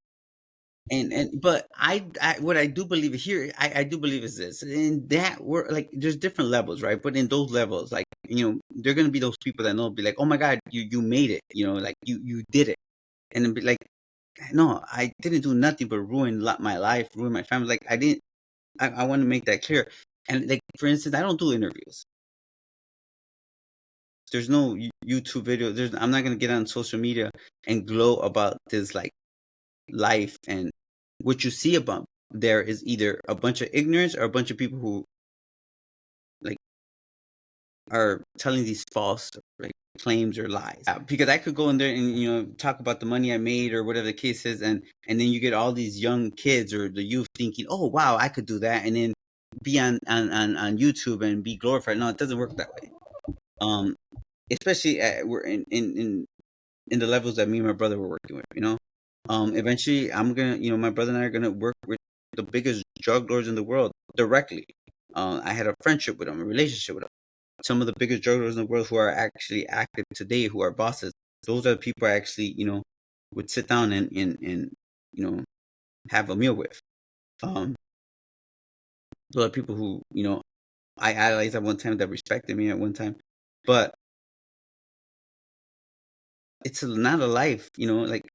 it. But I what I do believe here, I do believe is this. In that we're like, there's different levels, right? But in those levels, like, there are gonna be those people that know, be like, oh my God, you made it, like you did it. And then be like, no, I didn't do nothing but ruin my life, ruin my family. Like, I want to make that clear. And like, for instance, I don't do interviews. There's no YouTube video. I'm not gonna get on social media and glow about this like life. And what you see about there is either a bunch of ignorance or a bunch of people who like are telling these false like claims or lies. Because I could go in there and talk about the money I made or whatever the case is, and then you get all these young kids or the youth thinking, oh wow, I could do that, and then be on YouTube and be glorified. No, it doesn't work that way. Especially we're in the levels that me and my brother were working with. Eventually I'm gonna, my brother and I are gonna work with the biggest drug lords in the world directly. I had a friendship with them, a relationship with them. Some of the biggest drug lords in the world who are actually active today, who are bosses, those are the people I actually, would sit down and have a meal with. Those are people who, I idolized at one time, that respected me at one time. But it's not a life, like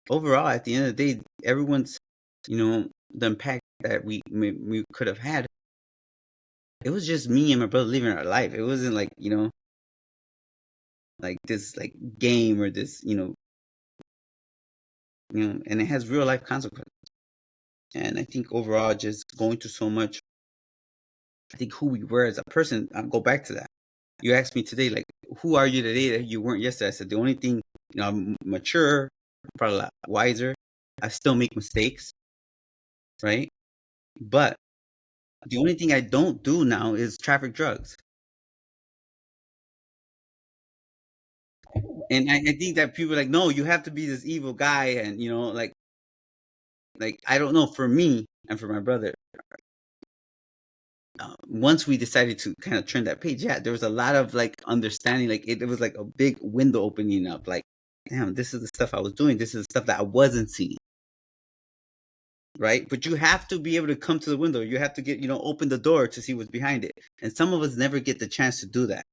overall, at the end of the day, everyone's, the impact that we could have had. It was just me and my brother living our life. It wasn't like, like this like game or this, and it has real life consequences. And I think overall, just going through so much, I think who we were as a person, I'll go back to that. You asked me today, like, who are you today that you weren't yesterday? I said, the only thing, I'm mature, probably a lot wiser. I still make mistakes, right? But the only thing I don't do now is traffic drugs. And I think that people are like, no, you have to be this evil guy. And, like I don't know, for me and for my brother, once we decided to kind of turn that page, yeah, there was a lot of like understanding. Like it was like a big window opening up. Like, damn, this is the stuff I was doing. This is the stuff that I wasn't seeing. Right? But you have to be able to come to the window. You have to get, open the door to see what's behind it. And some of us never get the chance to do that.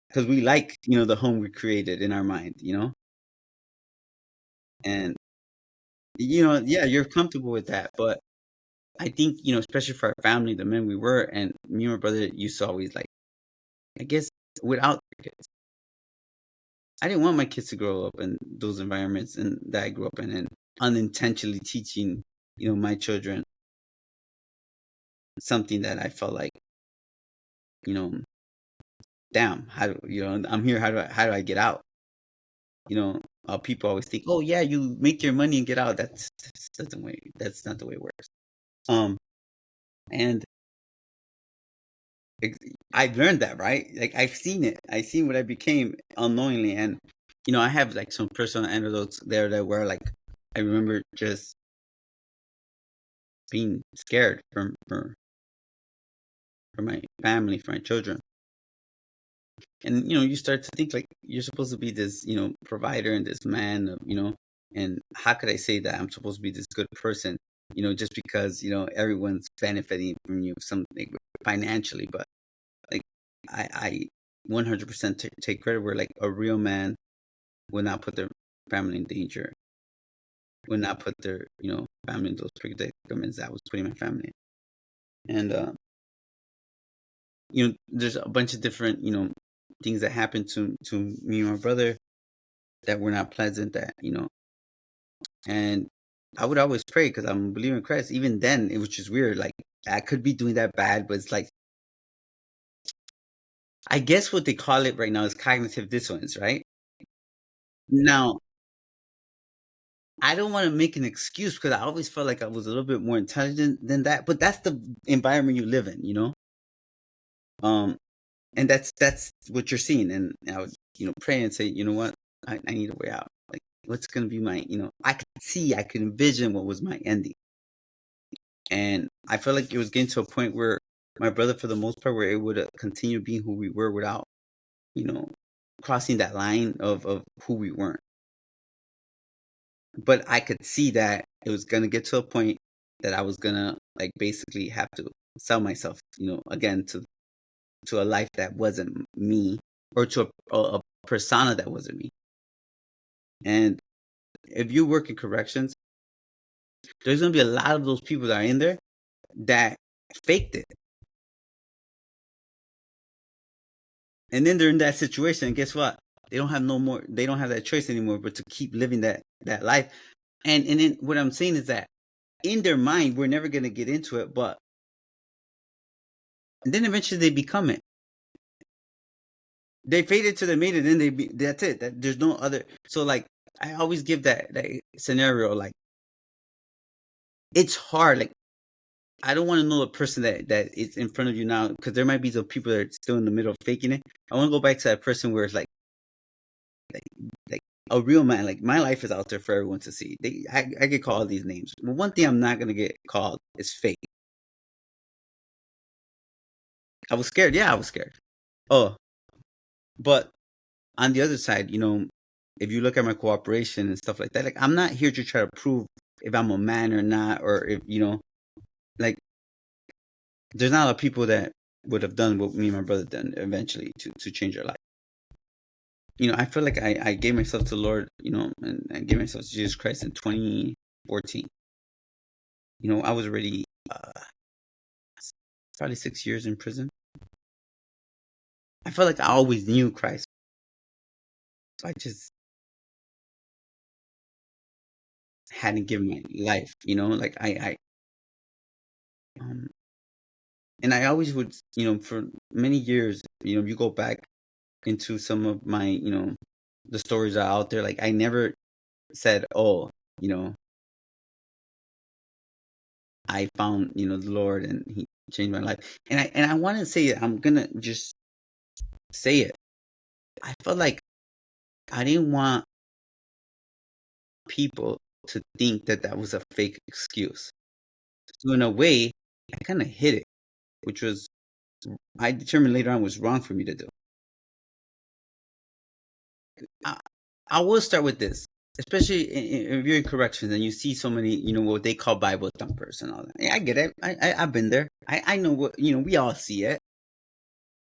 Because we like, the home we created in our mind, And, yeah, you're comfortable with that. But I think, especially for our family, the men we were, and me and my brother used to always like, I guess, without kids. I didn't want my kids to grow up in those environments and that I grew up in, and unintentionally teaching, my children something that I felt like, damn, how do I'm here? How do I get out? People always think, oh yeah, you make your money and get out. That's not the way it works. And I learned that, right? Like I've seen it. I've seen what I became unknowingly, and I have like some personal anecdotes there that were like, I remember just being scared for my family, for my children. And you start to think like you're supposed to be this, provider and this man, and how could I say that I'm supposed to be this good person, just because everyone's benefiting from you something financially, but like I 100% take credit where like a real man would not put their family in danger, would not put their family in those predicaments that I was putting my family in. And there's a bunch of different things that happened to me and my brother that were not pleasant, that and I would always pray because I'm a believer in Christ. Even then, it was just weird. Like I could be doing that bad, but it's like, I guess what they call it right now is cognitive dissonance, right? Now, I don't want to make an excuse because I always felt like I was a little bit more intelligent than that, but that's the environment you live in, and that's what you're seeing. And I would, pray and say, you know what, I need a way out. Like, what's going to be my, I could envision what was my ending. And I felt like it was getting to a point where my brother, for the most part, were able to continue being who we were without, crossing that line of who we weren't. But I could see that it was going to get to a point that I was going to like basically have to sell myself, again to a life that wasn't me, or to a persona that wasn't me. And if you work in corrections, there's going to be a lot of those people that are in there that faked it. And then they're in that situation, and guess what? They don't have that choice anymore but to keep living that life. And then what I'm saying is that in their mind, we're never going to get into it, but and then eventually they become it. They fade it to the made it, then that's it. There's no other. So like I always give that scenario, like it's hard. Like I don't want to know a person that is in front of you now, because there might be some people that are still in the middle of faking it. I want to go back to that person where it's like like a real man. Like my life is out there for everyone to see. I get called these names. But one thing I'm not gonna get called is fake. I was scared. Yeah, I was scared. Oh, but on the other side, if you look at my cooperation and stuff like that, like I'm not here to try to prove if I'm a man or not, or if like there's not a lot of people that would have done what me and my brother done eventually to change their life. I feel like I gave myself to the Lord, and I gave myself to Jesus Christ in 2014. I was already probably 6 years in prison. I felt like I always knew Christ. So I just hadn't given my life, like and I always would, for many years, you go back into some of my, the stories that are out there. Like I never said, oh, I found, the Lord and he changed my life. And I want to say it. I'm going to just say it. I felt like I didn't want people to think that that was a fake excuse. So in a way, I kind of hid it, which was, I determined later on was wrong for me to do. I will start with this, especially if you're in corrections and you see so many, what they call Bible thumpers and all that. Yeah, I get it. I've been there. I know what, we all see it.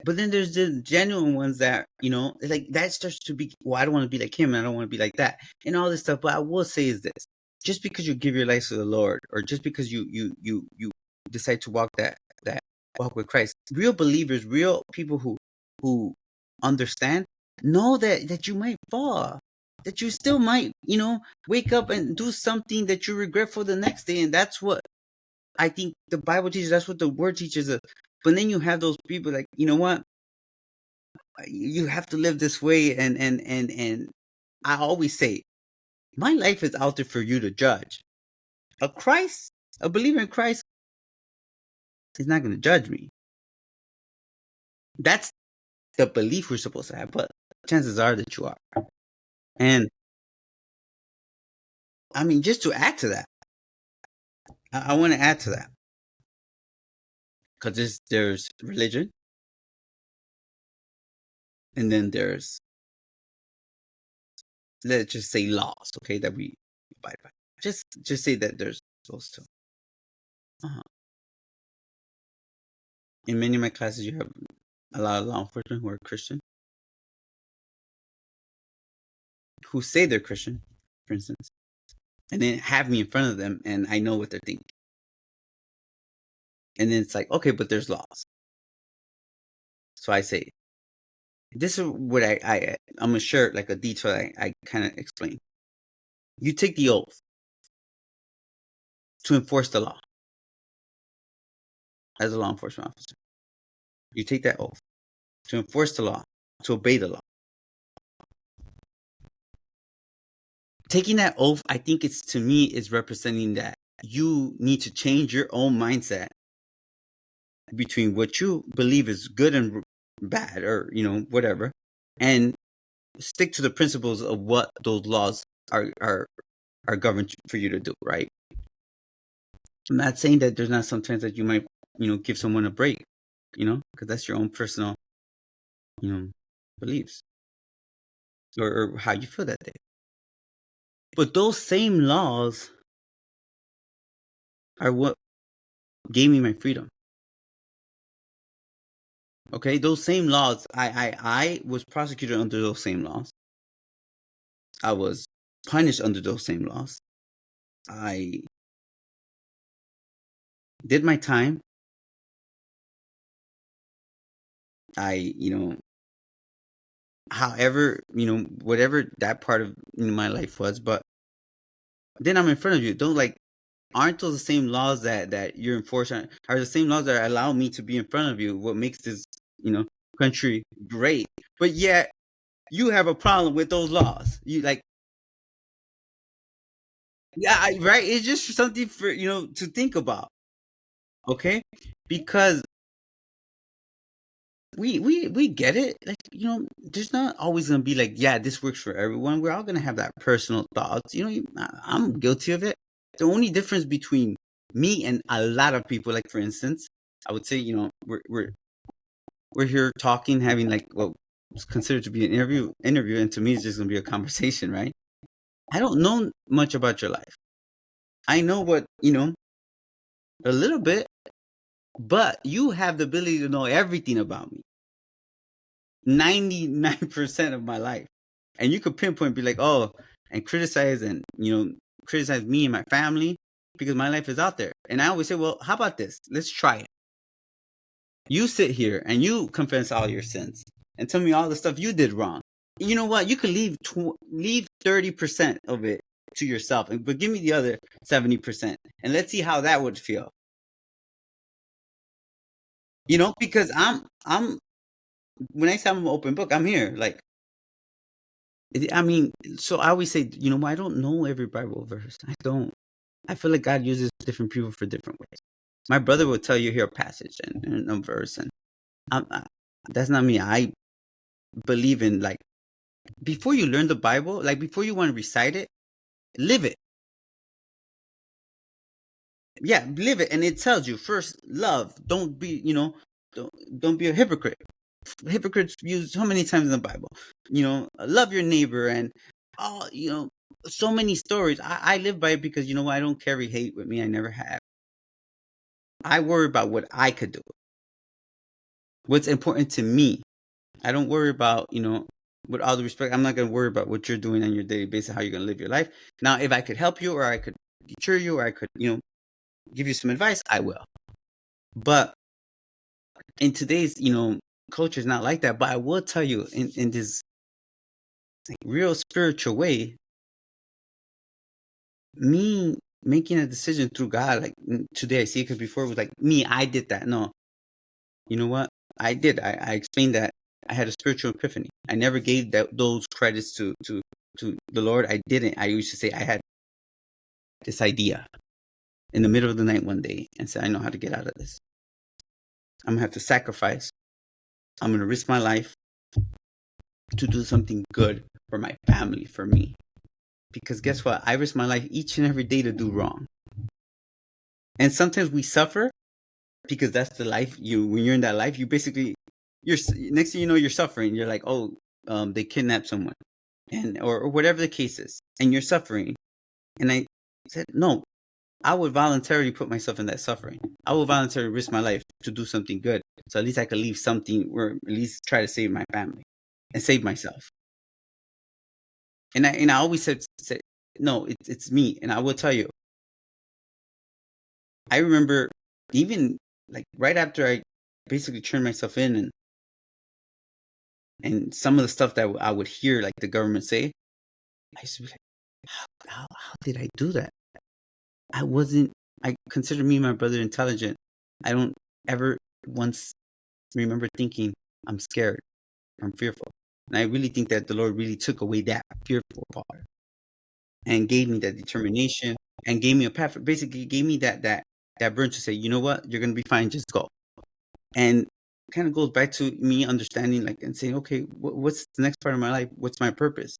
But then there's the genuine ones that, like that starts to be, well, I don't want to be like him and I don't want to be like that and all this stuff. But I will say is this: just because you give your life to the Lord, or just because you decide to walk that walk with Christ, real believers, real people who understand, know that you might fall, that you still might, wake up and do something that you regret for the next day. And that's what I think the Bible teaches. That's what the word teaches us. But then you have those people like, you know what? You have to live this way. And I always say, my life is out there for you to judge. A believer in Christ is not going to judge me. That's the belief we're supposed to have, but chances are that you are. And I mean, just to add to that, I want to add to that, because there's religion, and then there's, let's just say, laws, okay, that we abide by. Just say that there's those two. In many of my classes, you have a lot of law enforcement who are Christian, who say they're Christian, for instance, and then have me in front of them, and I know what they're thinking. And then it's like, okay, but there's laws. So I say, this is what I'm going to share, like a detail I kind of explain. You take the oath to enforce the law as a law enforcement officer. You take that oath to enforce the law, to obey the law. Taking that oath, I think to me, is representing that you need to change your own mindset between what you believe is good and bad, or, whatever, and stick to the principles of what those laws are governed for you to do, right? I'm not saying that there's not sometimes that you might, give someone a break, because that's your own personal, beliefs, or how you feel that day. But those same laws are what gave me my freedom. Okay, those same laws, I was prosecuted under those same laws. I was punished under those same laws. I did my time. I, however, whatever that part of my life was, but then I'm in front of you. Aren't those the same laws that you're enforcing? Are the same laws that allow me to be in front of you? What makes this, country, great. But yet you have a problem with those laws. You like, yeah, right? It's just something for, to think about. Okay? Because we get it. Like, there's not always gonna be like, yeah, this works for everyone. We're all gonna have that personal thoughts. I'm guilty of it. The only difference between me and a lot of people, like for instance, I would say, we're here talking, having like what was considered to be an interview, and to me it's just gonna be a conversation, right? I don't know much about your life. I know what, a little bit, but you have the ability to know everything about me. 99% of my life. And you could pinpoint, be like, oh, and criticize criticize me and my family because my life is out there. And I always say, well, how about this? Let's try it. You sit here and you confess all your sins and tell me all the stuff you did wrong. You know what? You could leave 30% of it to yourself, but give me the other 70%, and let's see how that would feel. Because I'm when I say I'm an open book, I'm here. Like, I mean, so I always say, I don't know every Bible verse. I don't. I feel like God uses different people for different ways. My brother will tell you here a passage and a verse, and that's not me. I believe in, like, before you learn the Bible, like before you want to recite it, live it. Yeah, live it, and it tells you first, love. Don't be, don't be a hypocrite. Hypocrites used so many times in the Bible. Love your neighbor, and all, so many stories. I live by it because I don't carry hate with me. I never have. I worry about what I could do. What's important to me. I don't worry about, with all the respect, I'm not going to worry about what you're doing on your daily basis, how you're going to live your life. Now, if I could help you, or I could deter you, or I could, give you some advice, I will. But in today's, culture is not like that. But I will tell you, in this like real spiritual way, me making a decision through God, like today I see it, because before it was like me, I did that. No, you know what? I did. I explained that I had a spiritual epiphany. I never gave those credits to the Lord. I didn't. I used to say I had this idea in the middle of the night one day and said, I know how to get out of this. I'm gonna have to sacrifice. I'm gonna risk my life to do something good for my family, for me. Because guess what? I risk my life each and every day to do wrong. And sometimes we suffer because that's the life when you're in that life, you basically, next thing you know, you're suffering. You're like, oh, they kidnapped someone, and or whatever the case is, and you're suffering. And I said, no, I would voluntarily put myself in that suffering. I would voluntarily risk my life to do something good. So at least I could leave something, or at least try to save my family and save myself. And I always said no, it's me. And I will tell you, I remember even like right after I basically turned myself in, and some of the stuff that I would hear like the government say, I used to be like, how did I do that? I consider me and my brother intelligent. I don't ever once remember thinking I'm scared, I'm fearful. And I really think that the Lord really took away that fearful part and gave me that determination and gave me a path. Basically, gave me that burn to say, you know what, you're gonna be fine. Just go. And kind of goes back to me understanding, like, and saying, okay, what's the next part of my life? What's my purpose?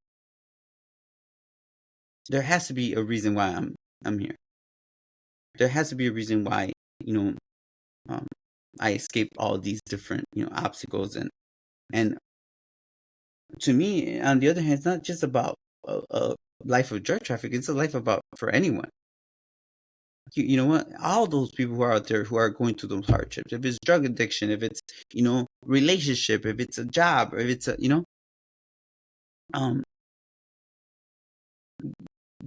There has to be a reason why I'm here. There has to be a reason why, I escaped all these different, obstacles. And to me, on the other hand, it's not just about a life of drug trafficking. It's a life about for anyone. You know what? All those people who are out there who are going through those hardships, if it's drug addiction, if it's, relationship, if it's a job, or if it's um,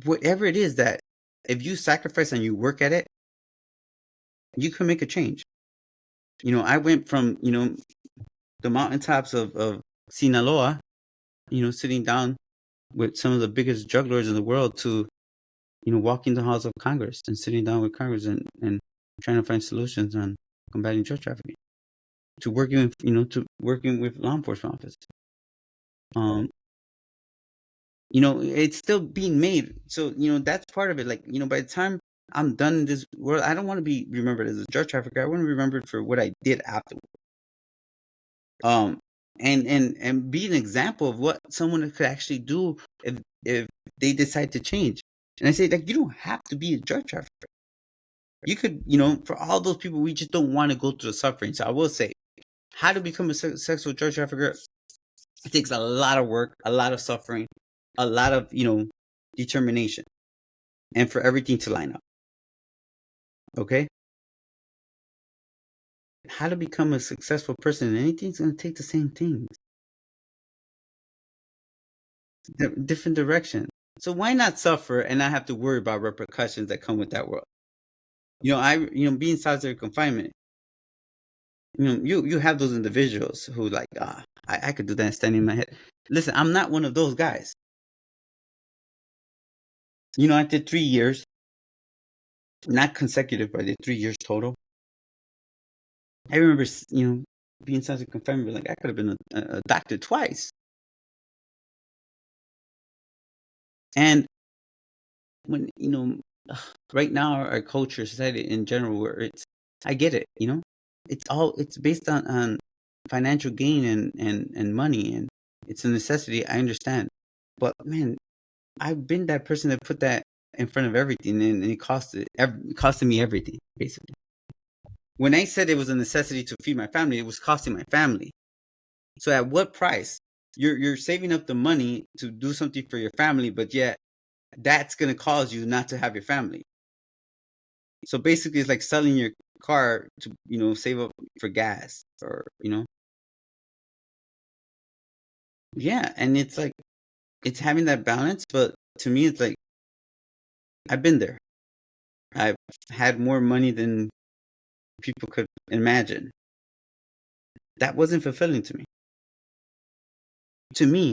whatever it is, that if you sacrifice and you work at it, you can make a change. I went from, the mountaintops of Sinaloa, sitting down with some of the biggest drug lords in the world, to, walking the halls of Congress and sitting down with Congress and trying to find solutions on combating drug trafficking. working with law enforcement officers. It's still being made. So, that's part of it. Like, by the time I'm done in this world, I don't want to be remembered as a drug trafficker. I want to be remembered for what I did afterward. And be an example of what someone could actually do if they decide to change. And I say, like, you don't have to be a drug trafficker. You could, for all those people, we just don't want to go through the suffering. So I will say, how to become a sexual drug trafficker? It takes a lot of work, a lot of suffering, a lot of, determination, and for everything to line up. Okay? How to become a successful person in anything's going to take the same things. Different direction. So why not suffer and not have to worry about repercussions that come with that world? Being solitary confinement, you have those individuals who like, I could do that standing in my head. Listen, I'm not one of those guys. I did 3 years, not consecutive, but I did 3 years total. I remember, being solitary confinement, like I could have been a doctor twice. And when, right now our culture, society in general, where I get it, it's based on financial gain and money, and it's a necessity. I understand. But man, I've been that person that put that in front of everything, and it costed me everything, basically. When I said it was a necessity to feed my family, it was costing my family. So at what price? You're saving up the money to do something for your family, but yet that's going to cause you not to have your family. So basically, it's like selling your car to, save up for gas, or, yeah. And it's like, it's having that balance. But to me, it's like, I've been there. I've had more money than people could imagine. That wasn't fulfilling to me.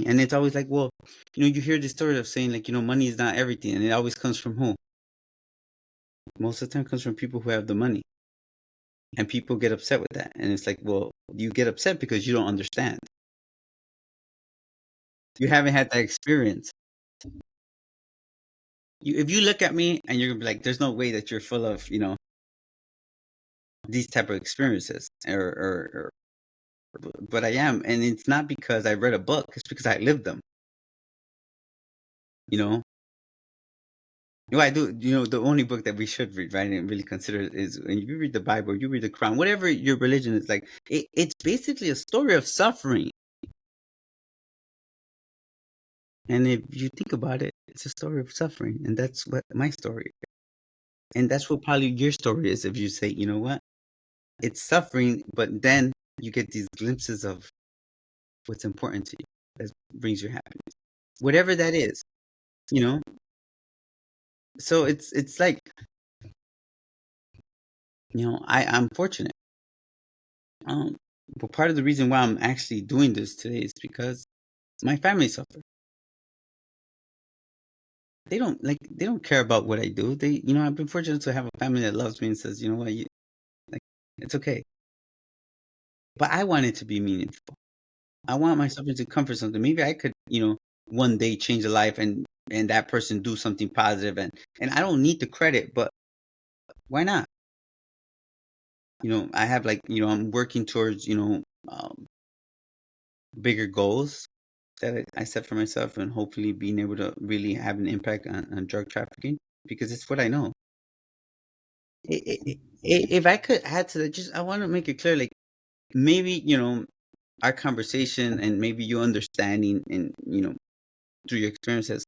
And it's always like, well, you hear this story of saying, like, money is not everything, and it always comes from who? Most of the time, it comes from people who have the money, and people get upset with that. And it's like, well, you get upset because you don't understand. You haven't had that experience. If you look at me and you're gonna be like, there's no way that you're full of, these type of experiences, but I am, and it's not because I read a book; it's because I lived them. I do. The only book that we should read, right, and really consider is when you read the Bible, you read the Quran, whatever your religion is, like, it's basically a story of suffering. And if you think about it, it's a story of suffering, and that's what my story is. And that's what probably your story is, if you say, you know what, it's suffering, but then you get these glimpses of what's important to you that brings you happiness, whatever that is. So it's like, I'm fortunate. But part of the reason why I'm actually doing this today is because my family suffered. They don't care about what I do. I've been fortunate to have a family that loves me and says, you know what, like, it's okay. But I want it to be meaningful. I want my suffering to come for something. Maybe I could, one day change a life, and that person do something positive, and I don't need the credit, but why not? I have, like, I'm working towards, bigger goals that I set for myself, and hopefully being able to really have an impact on drug trafficking, because it's what I know. If I could add to that, I want to make it clear, like, maybe, our conversation and maybe you understanding, and, through your experiences,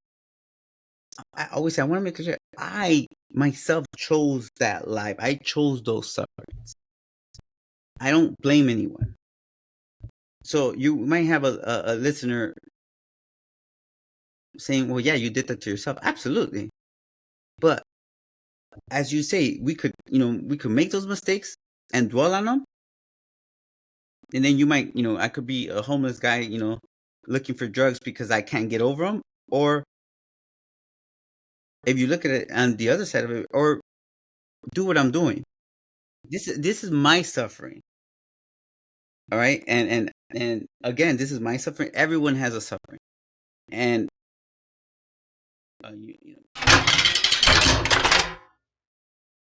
I always say, I want to make it clear, I myself chose that life. I chose those sufferings. I don't blame anyone. So you might have a listener saying, well, yeah, you did that to yourself. Absolutely. But as you say, we could make those mistakes and dwell on them. And then you might, I could be a homeless guy, looking for drugs because I can't get over them. Or if you look at it on the other side of it, or do what I'm doing. This is my suffering. All right, and again, this is my suffering. Everyone has a suffering, and